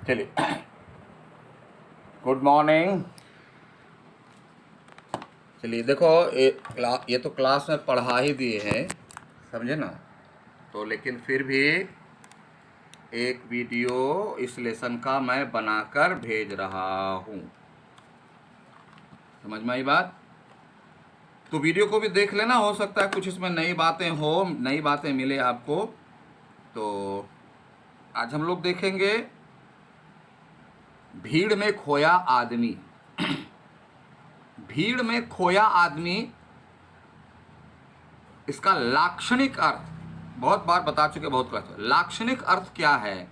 चलिए, good morning. चलिए देखो, ये तो क्लास में पढ़ा ही दिए हैं, समझे ना। तो लेकिन फिर भी एक वीडियो इस लेसन का मैं बनाकर भेज रहा हूँ, समझ में आई बात। तो वीडियो को भी देख लेना, हो सकता है कुछ इसमें नई बातें हो, नई बातें मिले आपको। तो आज हम लोग देखेंगे भीड़ में खोया आदमी। भीड़ में खोया आदमी, इसका लाक्षणिक अर्थ बहुत बार बता चुके, बहुत क्लास। लाक्षणिक अर्थ क्या है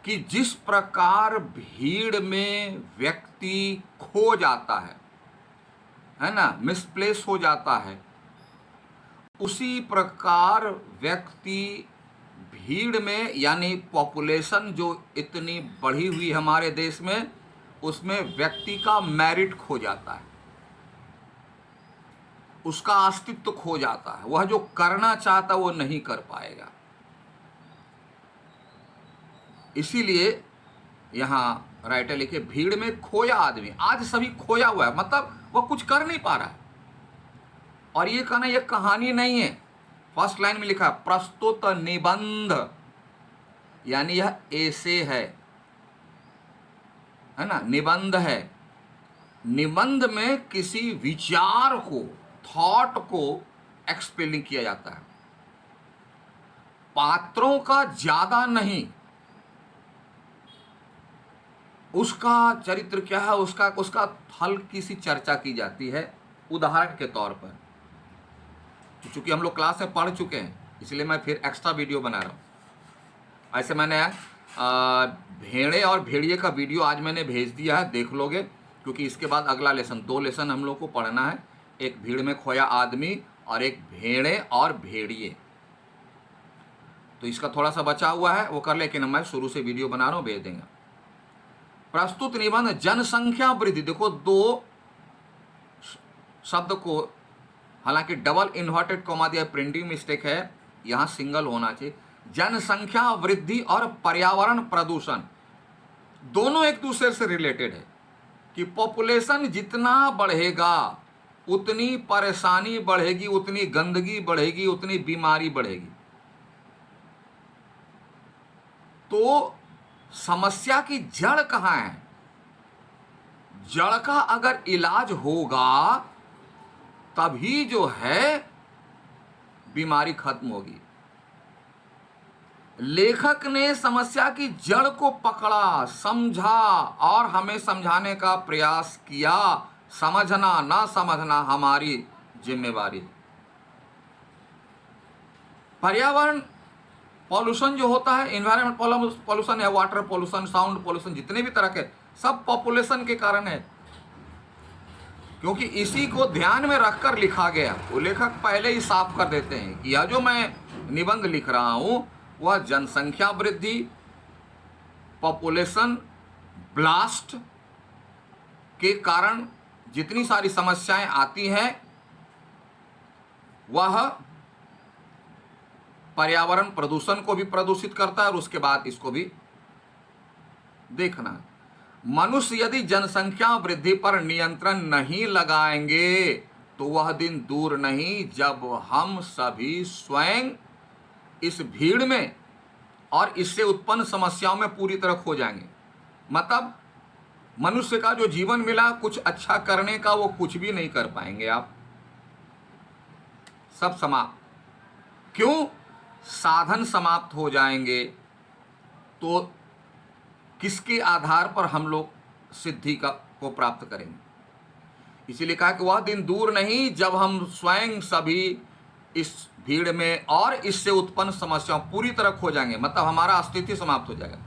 कि जिस प्रकार भीड़ में व्यक्ति खो जाता है ना, मिसप्लेस हो जाता है, उसी प्रकार व्यक्ति भीड़ में, यानी पॉपुलेशन जो इतनी बढ़ी हुई हमारे देश में, उसमें व्यक्ति का मेरिट खो जाता है, उसका अस्तित्व खो जाता है। वह जो करना चाहता वो नहीं कर पाएगा। इसीलिए यहां राइटर लिखे भीड़ में खोया आदमी। आज सभी खोया हुआ है, मतलब वह कुछ कर नहीं पा रहा है। और ये कहना, यह कहानी नहीं है। फर्स्ट लाइन में लिखा प्रस्तुत निबंध, यानी यह एसे है ना, निबंध है। निबंध में किसी विचार को, थॉट को एक्सप्लेन किया जाता है, पात्रों का ज्यादा नहीं, उसका चरित्र क्या है, उसका हल्की सी चर्चा की जाती है उदाहरण के तौर पर। चूंकि हम लोग क्लास में पढ़ चुके हैं, इसलिए मैं फिर एक्स्ट्रा वीडियो बना रहा हूँ। ऐसे मैंने भेड़े और भेड़िए का वीडियो आज मैंने भेज दिया है, देख लोगे। क्योंकि इसके बाद अगला लेसन, 2 लेसन हम लोग को पढ़ना है, एक भीड़ में खोया आदमी और एक भेड़े और भेड़िए। तो इसका थोड़ा सा बचा हुआ है, वो कर, लेकिन मैं शुरू से वीडियो बना रहा हूँ, भेज देंगे। प्रस्तुत निबंध जनसंख्या वृद्धि। देखो, 2 शब्द को, हालांकि डबल इन्वर्टेड कॉमा दिया, प्रिंटिंग मिस्टेक है, यहां सिंगल होना चाहिए। जनसंख्या वृद्धि और पर्यावरण प्रदूषण दोनों एक दूसरे से रिलेटेड है कि पॉपुलेशन जितना बढ़ेगा उतनी परेशानी बढ़ेगी, उतनी गंदगी बढ़ेगी, उतनी बीमारी बढ़ेगी। तो समस्या की जड़ कहां है? जड़ का अगर इलाज होगा तभी जो है बीमारी खत्म होगी। लेखक ने समस्या की जड़ को पकड़ा, समझा और हमें समझाने का प्रयास किया। समझना ना समझना हमारी जिम्मेवारी। पर्यावरण पॉल्यूशन जो होता है, एनवायरमेंट पॉल्यूशन है, वाटर पॉल्यूशन, साउंड पॉल्यूशन, जितने भी तरह के, सब पॉपुलेशन के कारण है। क्योंकि इसी को ध्यान में रखकर लिखा गया। वो लेखक पहले ही साफ कर देते हैं कि यह जो मैं निबंध लिख रहा हूं वह जनसंख्या वृद्धि, पॉपुलेशन ब्लास्ट के कारण जितनी सारी समस्याएं आती हैं, वह पर्यावरण प्रदूषण को भी प्रदूषित करता है और उसके बाद इसको भी देखना। मनुष्य यदि जनसंख्या वृद्धि पर नियंत्रण नहीं लगाएंगे तो वह दिन दूर नहीं जब हम सभी स्वयं इस भीड़ में और इससे उत्पन्न समस्याओं में पूरी तरह खो जाएंगे। मतलब मनुष्य का जो जीवन मिला कुछ अच्छा करने का, वो कुछ भी नहीं कर पाएंगे आप, सब समाप्त। क्यों? साधन समाप्त हो जाएंगे। तो किसके आधार पर हम लोग सिद्धि को प्राप्त करेंगे? इसीलिए कहा कि वह दिन दूर नहीं जब हम स्वयं सभी इस भीड़ में और इससे उत्पन्न समस्याओं पूरी तरह खो जाएंगे, मतलब हमारा अस्तित्व समाप्त हो जाएगा।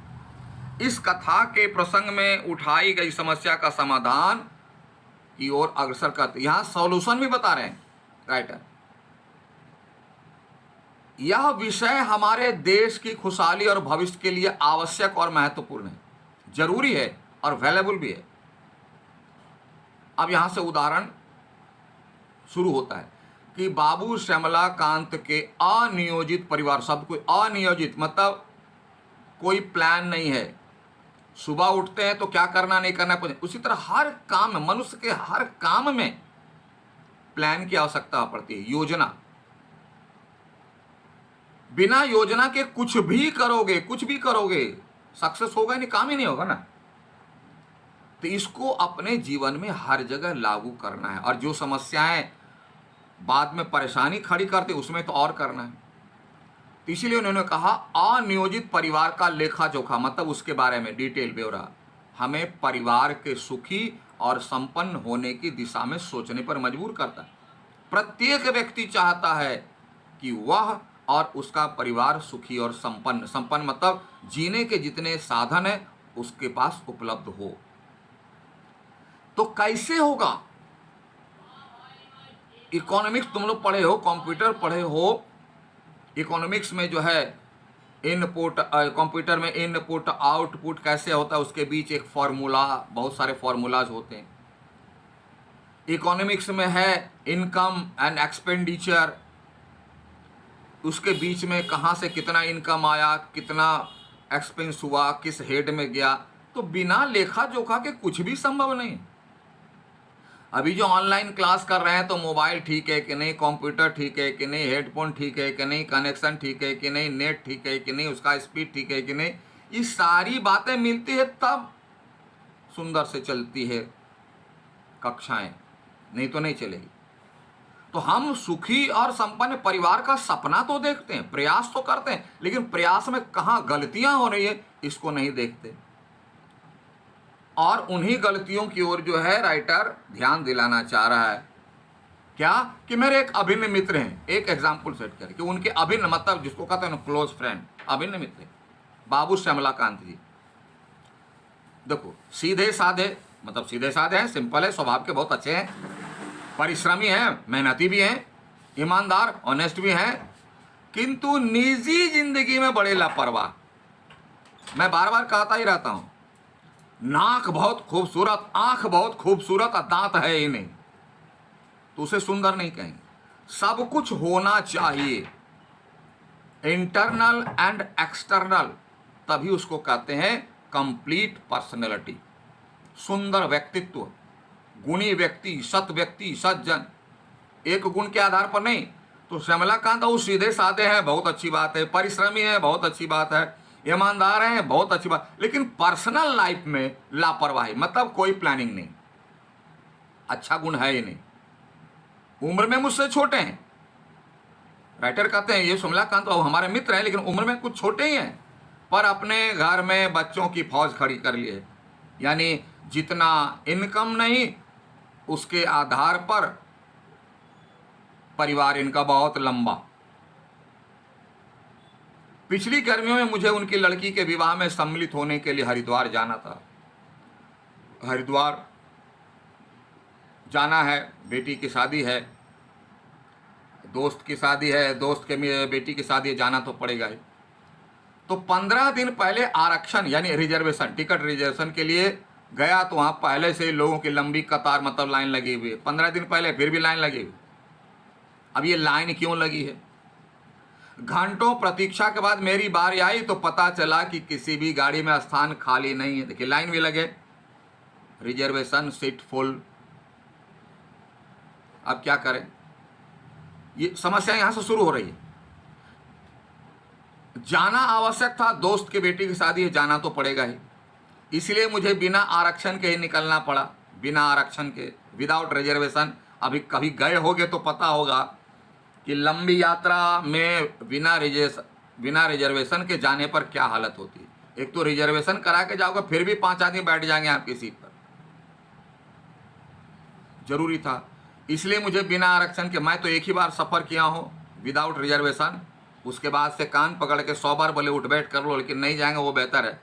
इस कथा के प्रसंग में उठाई गई समस्या का समाधान की ओर अग्रसर करते, यहां सॉल्यूशन भी बता रहे हैं राइटर। यह विषय हमारे देश की खुशहाली और भविष्य के लिए आवश्यक और महत्वपूर्ण है, जरूरी है और वैल्यूएबल भी है। अब यहां से उदाहरण शुरू होता है कि बाबू श्यामला कांत के अनियोजित परिवार। शब्द कोई अनियोजित, मतलब कोई प्लान नहीं है, सुबह उठते हैं तो क्या करना नहीं करना है, उसी तरह हर काम में, मनुष्य के हर काम में प्लान की आवश्यकता पड़ती है, योजना। बिना योजना के कुछ भी करोगे सक्सेस होगा नहीं, काम ही नहीं होगा ना। तो इसको अपने जीवन में हर जगह लागू करना है, और जो समस्याएं बाद में परेशानी खड़ी करते उसमें तो और करना है। तो इसीलिए उन्होंने कहा अनियोजित परिवार का लेखा जोखा, मतलब उसके बारे में डिटेल ब्यौरा हमें परिवार के सुखी और संपन्न होने की दिशा में सोचने पर मजबूर करता है। प्रत्येक व्यक्ति चाहता है कि वह और उसका परिवार सुखी और संपन्न मतलब जीने के जितने साधन है उसके पास उपलब्ध हो। तो कैसे होगा? इकोनॉमिक्स तुम लोग पढ़े हो, कंप्यूटर पढ़े हो। इकोनॉमिक्स में जो है इनपुट, कंप्यूटर में इनपुट आउटपुट कैसे होता है, उसके बीच एक फॉर्मूला, बहुत सारे फॉर्मूलाज होते हैं। इकोनॉमिक्स में है इनकम एंड एक्सपेंडिचर, उसके बीच में कहाँ से कितना इनकम आया, कितना एक्सपेंस हुआ, किस हेड में गया। तो बिना लेखा जोखा के कुछ भी संभव नहीं। अभी जो ऑनलाइन क्लास कर रहे हैं तो मोबाइल ठीक है कि नहीं, कंप्यूटर ठीक है कि नहीं, हेडफोन ठीक है कि नहीं, कनेक्शन ठीक है कि नहीं, नेट ठीक है कि नहीं, उसका स्पीड ठीक है कि नहीं, ये सारी बातें मिलती है तब सुंदर से चलती है कक्षाएं, नहीं तो नहीं चलेगी। तो हम सुखी और संपन्न परिवार का सपना तो देखते हैं, प्रयास तो करते हैं, लेकिन प्रयास में कहाँ गलतियां हो रही है इसको नहीं देखते। और उन्हीं गलतियों की ओर जो है राइटर ध्यान दिलाना चाह रहा है। क्या कि मेरे एक अभिन्न मित्र हैं, एक एग्जाम्पल सेट करके, उनके अभिन्न मतलब जिसको कहते हैं क्लोज फ्रेंड, अभिन्न मित्र बाबू श्यामलाकांत जी। देखो सीधे साधे, मतलब सीधे साधे हैं, सिंपल है, स्वभाव के बहुत अच्छे हैं, परिश्रमी हैं, मेहनती भी हैं, ईमानदार ऑनेस्ट भी हैं, किंतु निजी जिंदगी में बड़े लापरवाह। मैं बार बार कहता ही रहता हूं, नाक बहुत खूबसूरत, आंख बहुत खूबसूरत और दांत है ही नहीं तो उसे सुंदर नहीं कहेंगे। सब कुछ होना चाहिए, इंटरनल एंड एक्सटर्नल, तभी उसको कहते हैं कंप्लीट पर्सनैलिटी, सुंदर व्यक्तित्व, गुणी व्यक्ति, सत व्यक्ति, सज्जन। एक गुण के आधार पर नहीं। तो श्यामलाकांत वो सीधे साधे हैं, बहुत अच्छी बात है, परिश्रमी है, बहुत अच्छी बात है, ईमानदार हैं, बहुत अच्छी बात, लेकिन पर्सनल लाइफ में लापरवाही, मतलब कोई प्लानिंग नहीं, अच्छा गुण है ही नहीं। उम्र में मुझसे छोटे हैं, राइटर कहते हैं ये श्यामलाकांत तो हमारे मित्र हैं, लेकिन उम्र में कुछ छोटे ही हैं, पर अपने घर में बच्चों की फौज खड़ी कर लिए। यानी जितना इनकम नहीं, उसके आधार पर परिवार इनका बहुत लंबा। पिछली गर्मियों में मुझे उनकी लड़की के विवाह में सम्मिलित होने के लिए हरिद्वार जाना था। हरिद्वार जाना है, बेटी की शादी है, दोस्त की शादी है, दोस्त के बेटी की शादी है, जाना तो पड़ेगा ही। तो 15 दिन पहले आरक्षण यानी रिजर्वेशन, टिकट रिजर्वेशन के लिए गया तो वहाँ पहले से लोगों की लंबी कतार, मतलब लाइन लगी हुई है। 15 दिन पहले फिर भी लाइन लगी हुई। अब ये लाइन क्यों लगी है? घंटों प्रतीक्षा के बाद मेरी बारी आई तो पता चला कि किसी भी गाड़ी में स्थान खाली नहीं है। देखिए लाइन भी लगे, रिजर्वेशन सीट फुल। अब क्या करें? ये समस्या यहां से शुरू हो रही है। जाना आवश्यक था, दोस्त की बेटी की शादी है, जाना तो पड़ेगा ही, इसलिए मुझे बिना आरक्षण के ही निकलना पड़ा। बिना आरक्षण के, विदाउट रिजर्वेशन। अभी कभी गए होगे तो पता होगा कि लंबी यात्रा में बिना रिजर्वेशन के जाने पर क्या हालत होती है। एक तो रिजर्वेशन करा के जाओगे, फिर भी 5 आदमी बैठ जाएंगे आपकी सीट पर। जरूरी था, इसलिए मुझे बिना आरक्षण के, मैं तो एक ही बार सफ़र किया हूँ विदाउट रिजर्वेशन, उसके बाद से कान पकड़ के 100 बार बोले उठ बैठ कर लो, लेकिन नहीं जाएंगे वो बेहतर है,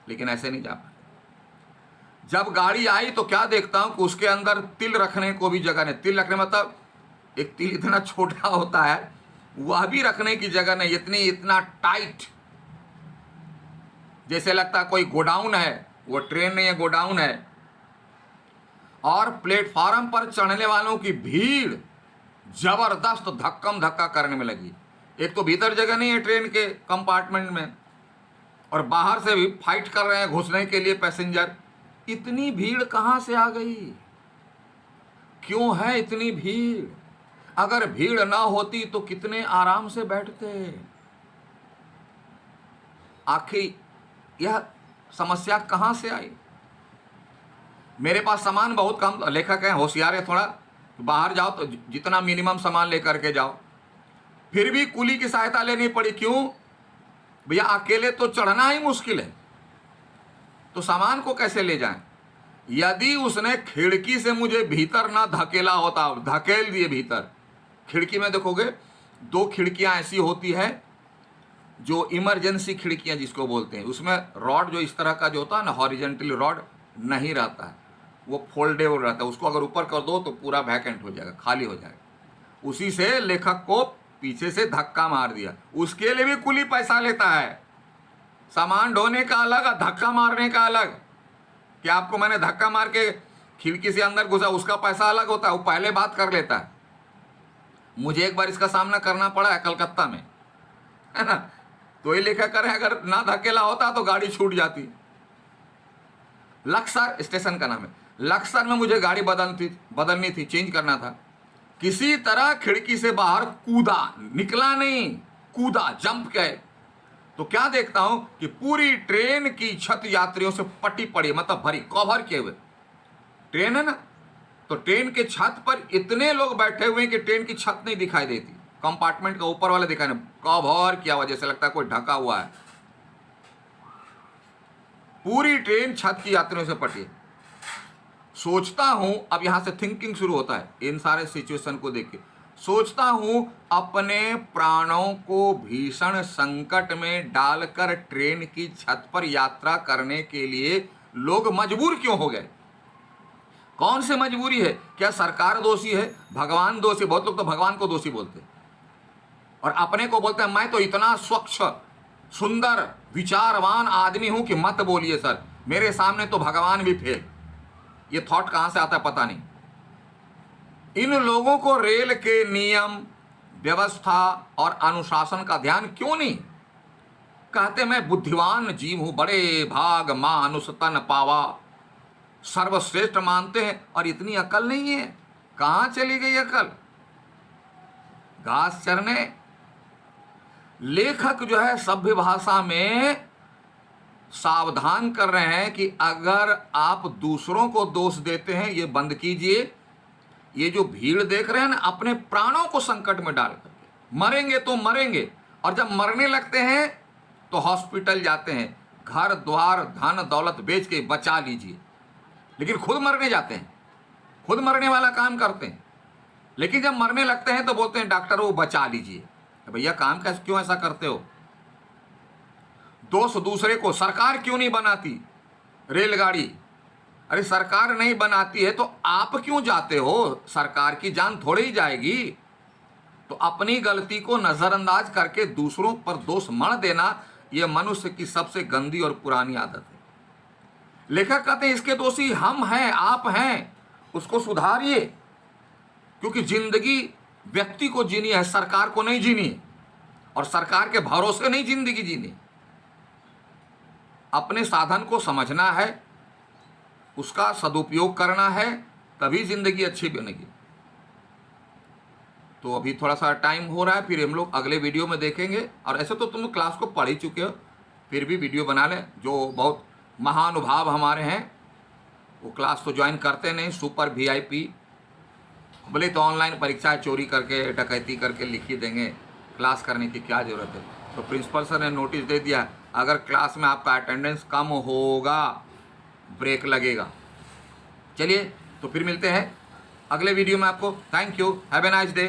लेकिन ऐसे नहीं जा पाए। जब गाड़ी आई तो क्या देखता हूँ कि उसके अंदर तिल रखने को भी जगह नहीं। तिल रखने मतलब एक तिल इतना छोटा होता है, वह भी रखने की जगह नहीं, इतना टाइट, जैसे लगता है कोई गोडाउन है। वो ट्रेन नहीं है, गोडाउन है। और प्लेटफार्म पर चढ़ने वालों की भीड़ जबरदस्त धक्कम धक्का करने में लगी। एक तो भीतर जगह नहीं है ट्रेन के कंपार्टमेंट में, और बाहर से भी फाइट कर रहे हैं घुसने के लिए पैसेंजर। इतनी भीड़ कहाँ से आ गई? क्यों है इतनी भीड़? अगर भीड़ ना होती तो कितने आराम से बैठते। आखिर यह समस्या कहाँ से आई? मेरे पास सामान बहुत कम, लेखक है होशियार है थोड़ा, बाहर जाओ तो जितना मिनिमम सामान लेकर के जाओ, फिर भी कुली की सहायता लेनी पड़ी। क्यों भैया? अकेले तो चढ़ना ही मुश्किल है, तो सामान को कैसे ले जाएं? यदि उसने खिड़की से मुझे भीतर ना धकेला होता, धकेल दिए भीतर। खिड़की में देखोगे 2 खिड़कियां ऐसी होती है जो इमरजेंसी खिड़कियां जिसको बोलते हैं, उसमें रॉड जो इस तरह का जो होता है ना, हॉरिजेंटली रॉड नहीं रहता है, वो फोल्डेबल रहता है। उसको अगर ऊपर कर दो तो पूरा वैकेंट हो जाएगा, खाली हो जाएगा। उसी से लेखक को पीछे से धक्का मार दिया, उसके लिए भी कुली पैसा लेता है। सामान ढोने का अलग और धक्का मारने का अलग। क्या आपको मैंने धक्का मार के खिड़की से अंदर घुसा, उसका पैसा अलग होता है, वो पहले बात कर लेता है। मुझे एक बार इसका सामना करना पड़ा है कलकत्ता में, है ना। तो ये लेखक करे अगर ना धकेला होता तो गाड़ी छूट जाती। लक्सर स्टेशन का नाम है, लक्सर में मुझे गाड़ी बदलनी थी, चेंज करना था। किसी तरह खिड़की से बाहर कूदा, निकला नहीं, कूदा, जंप गए। तो क्या देखता हूं कि पूरी ट्रेन की छत यात्रियों से पटी पड़ी, मतलब भरी, कवर किए हुए। ट्रेन है ना, तो ट्रेन के छत पर इतने लोग बैठे हुए हैं कि ट्रेन की छत नहीं दिखाई देती, कंपार्टमेंट का ऊपर वाला दिखाई नहीं, कवर किया हुआ, जैसे लगता है कोई ढका हुआ है। पूरी ट्रेन छत की यात्रियों से पटी। सोचता हूं, अब यहां से थिंकिंग शुरू होता है इन सारे सिचुएशन को देख के। सोचता हूं अपने प्राणों को भीषण संकट में डालकर ट्रेन की छत पर यात्रा करने के लिए लोग मजबूर क्यों हो गए? कौन सी मजबूरी है? क्या सरकार दोषी है? भगवान दोषी? बहुत लोग तो भगवान को दोषी बोलते हैं और अपने को बोलते हैं मैं तो इतना स्वच्छ सुंदर विचारवान आदमी हूं कि मत बोलिए सर, मेरे सामने तो भगवान भी फेल। ये थॉट कहां से आता है पता नहीं। इन लोगों को रेल के नियम, व्यवस्था और अनुशासन का ध्यान क्यों नहीं? कहते मैं बुद्धिमान जीव हूं, बड़े भाग मानुष तन पावा, सर्वश्रेष्ठ मानते हैं, और इतनी अकल नहीं है। कहां चली गई अकल? घास चरने। लेखक जो है सभ्य भाषा में सावधान कर रहे हैं कि अगर आप दूसरों को दोष देते हैं ये बंद कीजिए। ये जो भीड़ देख रहे हैं ना, अपने प्राणों को संकट में डाल करके, मरेंगे तो मरेंगे, और जब मरने लगते हैं तो हॉस्पिटल जाते हैं, घर द्वार धन दौलत बेच के बचा लीजिए, लेकिन खुद मरने जाते हैं, खुद मरने वाला काम करते हैं। लेकिन जब मरने लगते हैं तो बोलते हैं डॉक्टर वो बचा लीजिए। भैया काम कैसे, क्यों ऐसा करते हो? दोष दूसरे को। सरकार क्यों नहीं बनाती रेलगाड़ी? अरे सरकार नहीं बनाती है तो आप क्यों जाते हो? सरकार की जान थोड़ी ही जाएगी। तो अपनी गलती को नजरअंदाज करके दूसरों पर दोष मढ़ देना, यह मनुष्य की सबसे गंदी और पुरानी आदत है। लेखक कहते हैं इसके दोषी हम हैं, आप हैं, उसको सुधारिए। क्योंकि जिंदगी व्यक्ति को जीनी है, सरकार को नहीं जीनी है, और सरकार के भरोसे नहीं जिंदगी जीनी। अपने साधन को समझना है, उसका सदुपयोग करना है, तभी जिंदगी अच्छी बनेगी। तो अभी थोड़ा सा टाइम हो रहा है, फिर हम लोग अगले वीडियो में देखेंगे। और ऐसे तो तुम क्लास को पढ़ ही चुके हो, फिर भी वीडियो बना लें। जो बहुत महानुभाव हमारे हैं वो क्लास तो ज्वाइन करते नहीं, सुपर VIP, बोले तो ऑनलाइन परीक्षा चोरी करके डकैती करके लिख ही देंगे, क्लास करने की क्या ज़रूरत है। तो प्रिंसिपल सर ने नोटिस दे दिया, अगर क्लास में आपका अटेंडेंस कम होगा ब्रेक लगेगा। चलिए तो फिर मिलते हैं अगले वीडियो में आपको। Thank you, have a nice day.